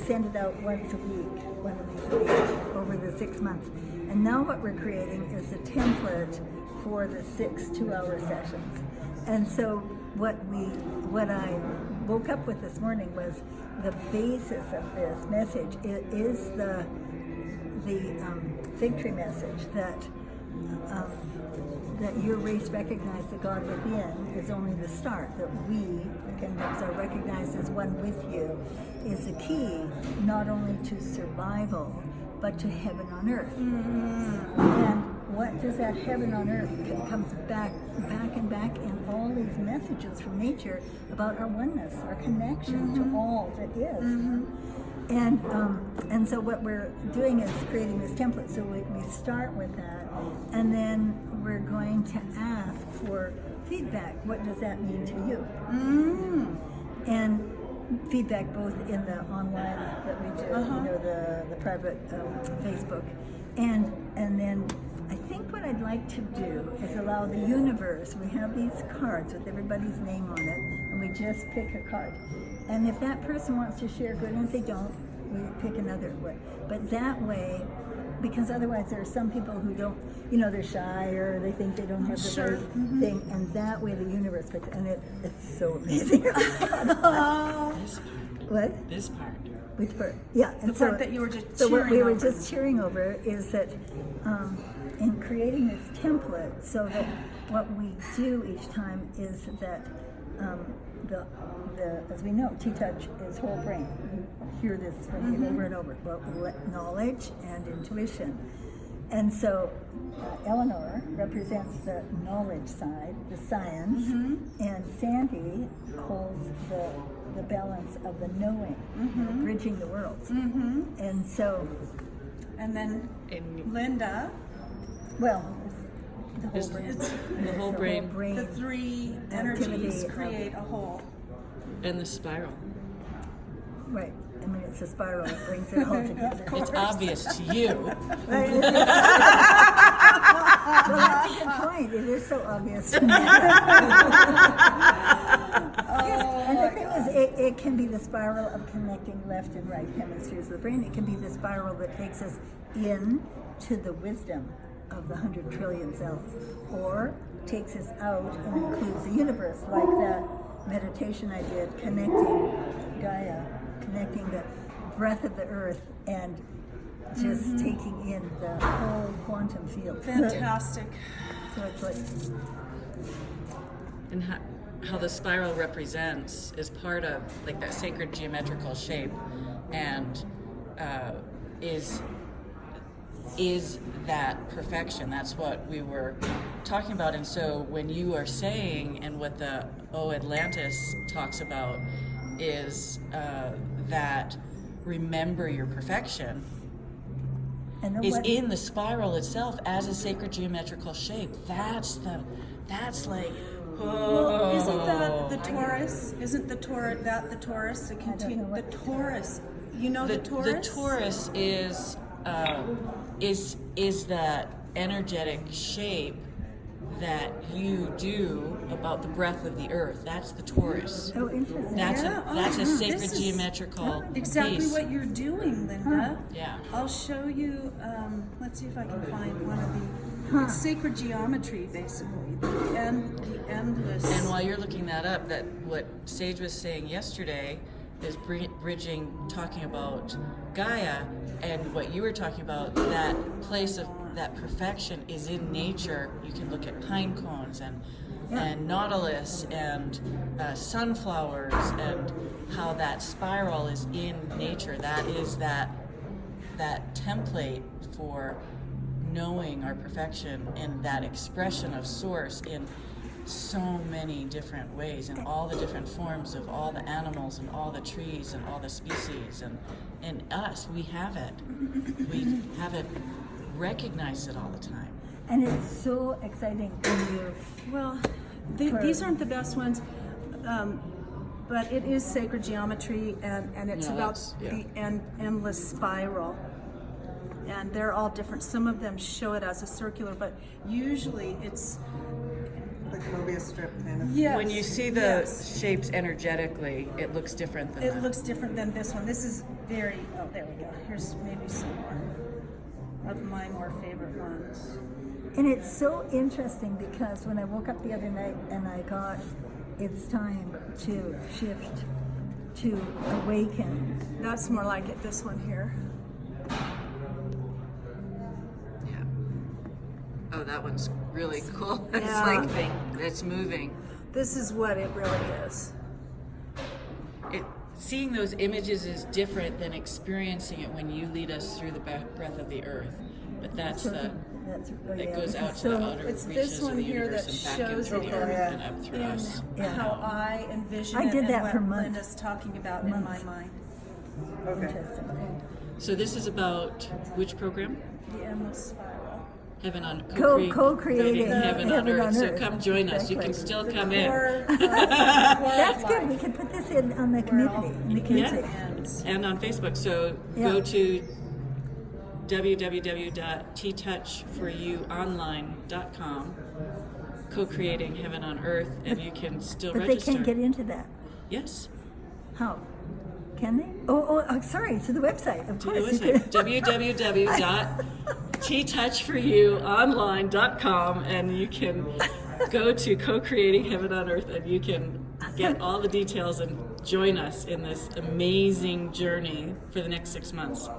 send it out once a week, one of these a week, over the 6 months. And now what we're creating is a template for the 6 2-hour sessions. And so what I woke up with this morning was the basis of this message. It is the fig tree message that your race recognize the God within is only the start, that we, the kingdoms, are recognized as one with you, is the key not only to survival, but to heaven on earth. And what does that heaven on earth comes back and back in all these messages from nature about our oneness, our connection to all that is. And so what we're doing is creating this template. So we start with that, and then we're going to ask for feedback. What does that mean to you? And feedback both in the online that we do, the private Facebook, and then I think what I'd like to do is allow the universe. We have these cards with everybody's name on it, and we just pick a card. And if that person wants to share, good. And if they don't, we pick another one. But that way, because otherwise there are some people who don't, they're shy or they think they don't have the right thing, and that way the universe picks it, and it's so amazing. What? This part. Which part? Yeah. And the part that you were just so cheering what we were over. just cheering over is that in creating this template, so that what we do each time is that as we know, TTouch is whole brain. You hear this from me over and over. Well, knowledge and intuition. And so Elinor represents the knowledge side, the science, and Sandy holds the balance of the knowing, bridging the worlds. And so... And then Linda... Well, the whole brain. The whole brain. The three energies create a whole. And the spiral. Right. I mean, it's a spiral that brings it all together. It's obvious to you. Right. Well, that's a good point. It is so obvious to me. Yes, and the thing is, it can be the spiral of connecting left and right hemispheres of the brain. It can be the spiral that takes us in to the wisdom of the 100 trillion cells, or takes us out and includes the universe, like that meditation I did, connecting Gaia, connecting the breath of the earth, and just taking in the whole quantum field. Fantastic. So it's like... And how the spiral represents is part of like that sacred geometrical shape, and is that perfection. That's what we were talking about. And so when you are saying, and what the Atlantis talks about is that remember your perfection is in the spiral itself as a sacred geometrical shape. That's like, well, isn't that the Taurus? Isn't the Taurus the Taurus? The Taurus. You know the Taurus? The Taurus is that energetic shape that you do about the breath of the earth. That's the Taurus. Oh, interesting. That's a sacred geometrical exactly piece. What you're doing, Linda. Yeah. I'll show you. Let's see if I can find one of the. It's sacred geometry, basically. The endless. And while you're looking that up, that what Sage was saying yesterday is bridging, talking about Gaia, and what you were talking about, that place of that perfection is in nature. You can look at pine cones and nautilus and sunflowers, and how that spiral is in nature. That is that template for knowing our perfection and that expression of source in so many different ways, in all the different forms of all the animals and all the trees and all the species, and us. We have it recognized it all the time. And it's so exciting when you... Well, these aren't the best ones, but it is sacred geometry, and it's about the endless spiral. And they're all different. Some of them show it as a circular, but usually it's Like Mobius strip kind of. Yes. When you see the yes. shapes energetically, it looks different than It that. looks different than this one. This is very, oh, there we go. Here's maybe some more of my more favorite ones. And it's so interesting because when I woke up the other night and I got, it's time to shift, to awaken. That's more like it, this one here. Yeah. Oh, that one's really cool. Yeah. It's like it's moving. This is what it really is. Seeing those images is different than experiencing it when you lead us through the breath of the earth. But that's that goes out to the outer It's reaches this of one the here universe that and back shows into the it earth and up through us. Yeah. how I envision I it did and that what for months. Linda's talking about in my mind. Okay. Interesting. So this is about which program? The endless spiral. Heaven on Co-creating heaven on earth. So come join us. You can Exactly. still come in. That's good. We can put this in the community. In the community. Yeah. And on Facebook. So Yeah. go to www.TTouch-for-You-online.com, co-creating heaven on earth, and you can still But register. they can't get into that. Yes. How? Can they? Oh, sorry. To the website, of To course. the website, www.TTouch-for-You-online.com, and you can go to co-creating heaven on earth, and you can get all the details and join us in this amazing journey for the next 6 months.